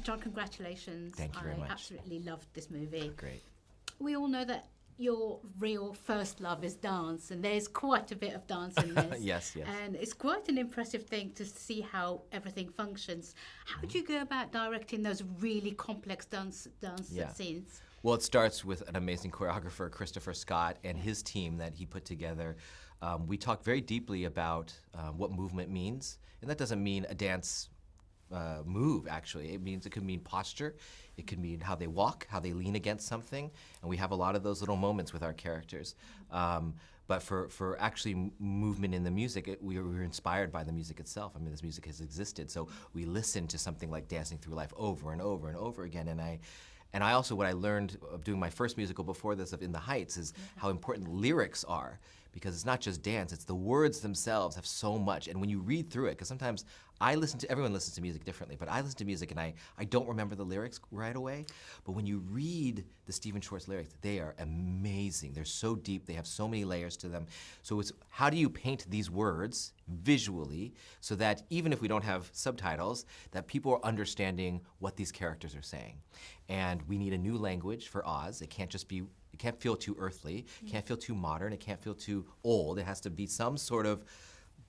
Jon, congratulations. Thank you very much. I absolutely loved this movie. Great. We all know that your real first love is dance, and there's quite a bit of dance in this. Yes. And it's quite an impressive thing to see how everything functions. How do you go about directing those really complex dance scenes? Well, it starts with an amazing choreographer, Christopher Scott, and his team that he put together. We talked very deeply about what movement means, and that doesn't mean a dance move, actually. It could mean posture, it could mean how they walk, how they lean against something, and we have a lot of those little moments with our characters. But for actually movement in the music, we were inspired by the music itself. I mean, this music has existed, so we listened to something like Dancing Through Life over and over and over again, and I also, what I learned of doing my first musical before this of In the Heights is how important lyrics are, because it's not just dance, it's the words themselves have so much. And when you read through it, because sometimes everyone listens to music differently, but I listen to music and I don't remember the lyrics right away. But when you read the Stephen Schwartz lyrics, they are amazing. They're so deep, they have so many layers to them. So it's how do you paint these words visually so that even if we don't have subtitles, that people are understanding what these characters are saying. And we need a new language for Oz. It can't feel too earthly, it can't feel too modern, it can't feel too old. It has to be some sort of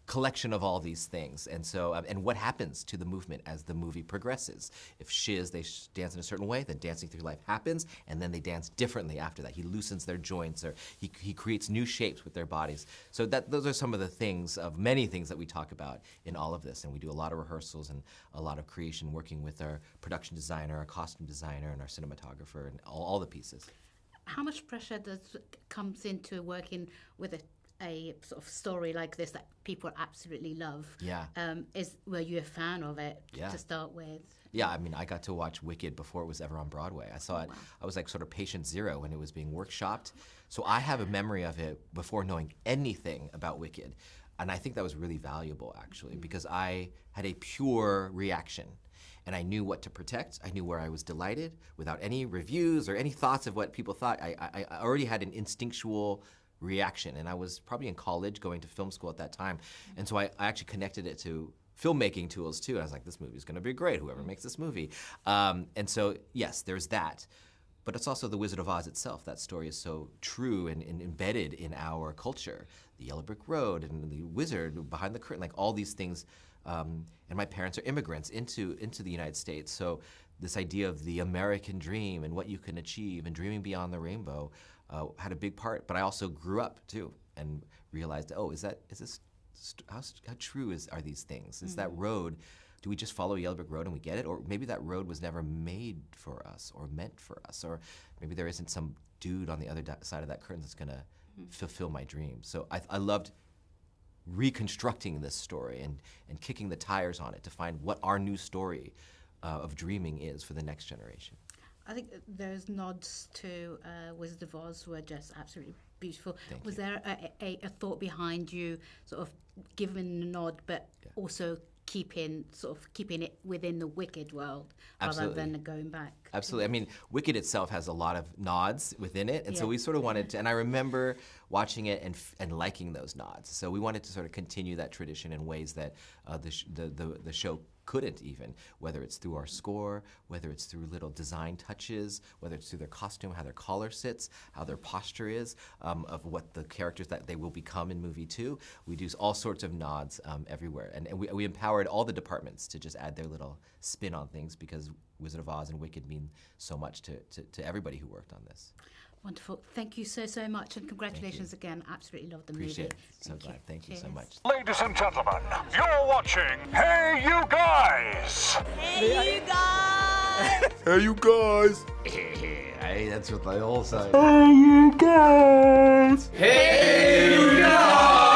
collection of all these things. And so, and what happens to the movement as the movie progresses? If Shiz, they dance in a certain way, then Dancing Through Life happens, and then they dance differently after that. He loosens their joints, or he creates new shapes with their bodies. So those are some of the things, of many things that we talk about in all of this. And we do a lot of rehearsals and a lot of creation, working with our production designer, our costume designer, and our cinematographer, and all the pieces. How much pressure comes into working with a sort of story like this that people absolutely love? Yeah. Were you a fan of it to start with? Yeah, I mean, I got to watch Wicked before it was ever on Broadway. I saw it, wow. I was like sort of patient zero when it was being workshopped. So I have a memory of it before knowing anything about Wicked. And I think that was really valuable, actually, because I had a pure reaction. And I knew what to protect. I knew where I was delighted without any reviews or any thoughts of what people thought. I already had an instinctual reaction, and I was probably in college going to film school at that time. And so I actually connected it to filmmaking tools too. And I was like, this movie's gonna be great, whoever makes this movie. And so, yes, there's that. But it's also the Wizard of Oz itself. That story is so true and embedded in our culture. The Yellow Brick Road and the wizard behind the curtain, like all these things. And my parents are immigrants into the United States. So this idea of the American dream and what you can achieve and dreaming beyond the rainbow had a big part. But I also grew up too and realized, oh, how true are these things? Is that road, do we just follow Yellow Brick Road and we get it? Or maybe that road was never made for us or meant for us. Or maybe there isn't some dude on the other side of that curtain that's gonna fulfill my dream. So I loved reconstructing this story and kicking the tires on it to find what our new story of dreaming is for the next generation. I think those nods to Wizard of Oz were just absolutely beautiful. Was there a thought behind you sort of giving the nod, but also keeping it within the Wicked world rather than going back? Absolutely. I mean, Wicked itself has a lot of nods within it, and so we sort of wanted to, and I remember watching it and liking those nods. So we wanted to sort of continue that tradition in ways that the show couldn't even, whether it's through our score, whether it's through little design touches, whether it's through their costume, how their collar sits, how their posture is, of what the characters that they will become in movie 2. We do all sorts of nods everywhere. And we empowered all the departments to just add their little spin on things, because Wizard of Oz and Wicked mean so much to everybody who worked on this. Wonderful. Thank you so much, and congratulations again. Absolutely loved the Appreciate movie. it. So glad. Thank you so much. Ladies and gentlemen, you're watching Hey You Guys! Hey, you guys! Hey you guys! Hey, that's what they all say. Hey you guys! Hey you guys!